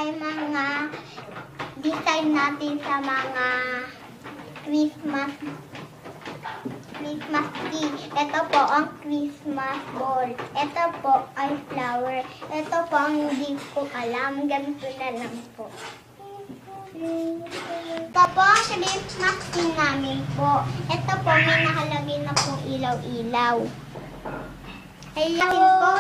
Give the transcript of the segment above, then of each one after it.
ay mga design natin sa mga Christmas tree. Ito po ang Christmas ball. Ito po ay flower. Ito po ang hindi ko alam. Ganito na lang po. Ito po ang Christmas tree namin po. Ito po may nakalagay na pong ilaw-ilaw. Hello po.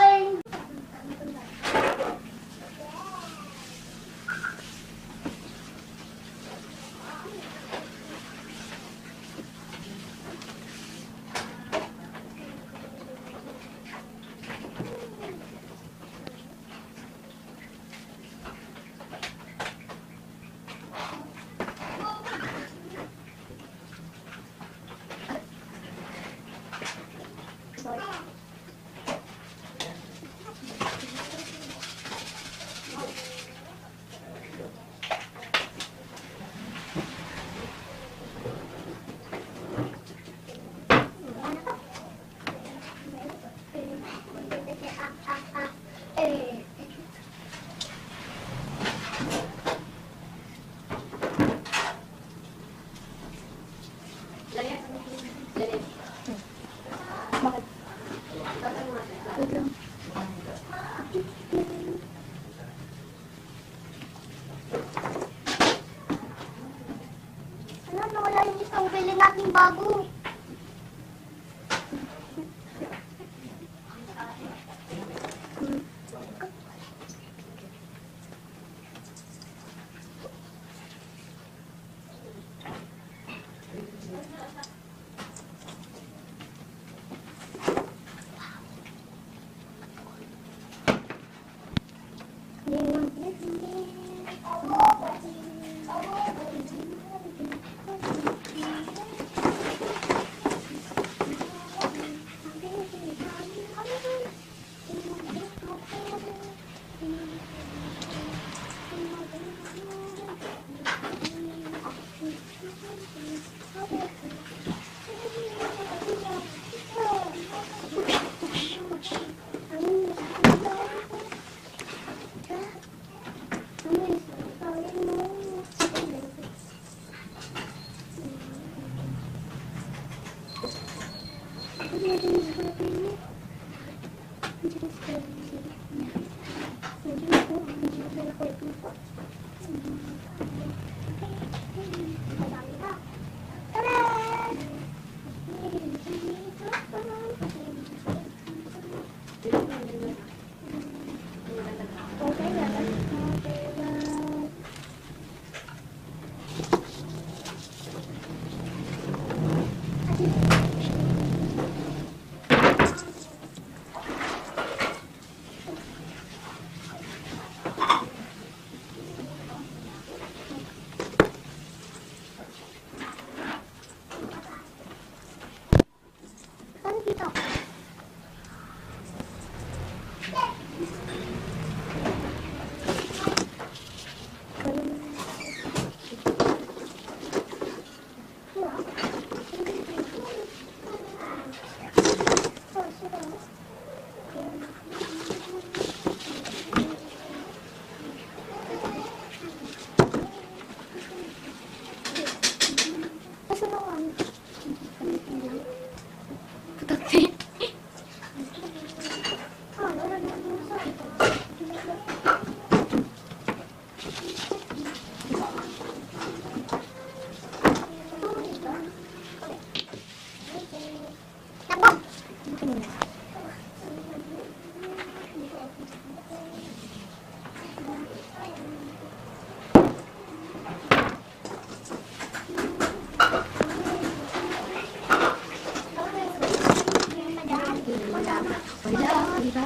Nawala yung isang bili natin bago.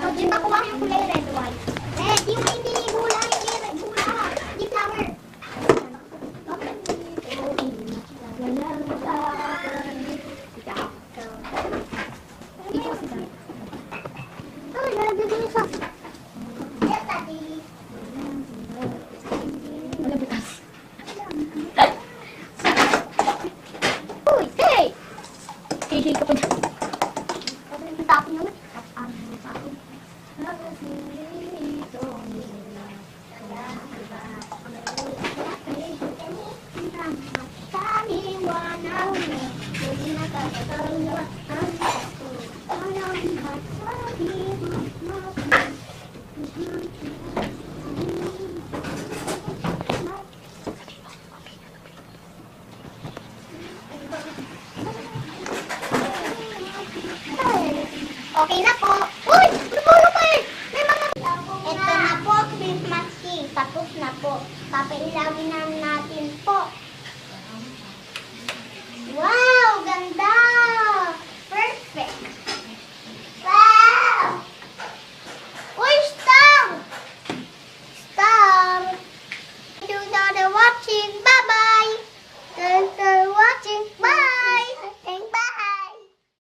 Hindi pa kuha yung kulay red one. Red, yung hindi bula, hindi red bula. Hindi flower. Oh, lalagyan din isa. Yes, daddy. Wala butas. Uy, hey! Hey, ka pa dyan. Tapos naman. Tapos naman. Okay na po. Uy! Lupolo pa eh! May mga... Ito na po, Christmas tree. Tapos na po. Papailawin na natin po. Wow! Ganda!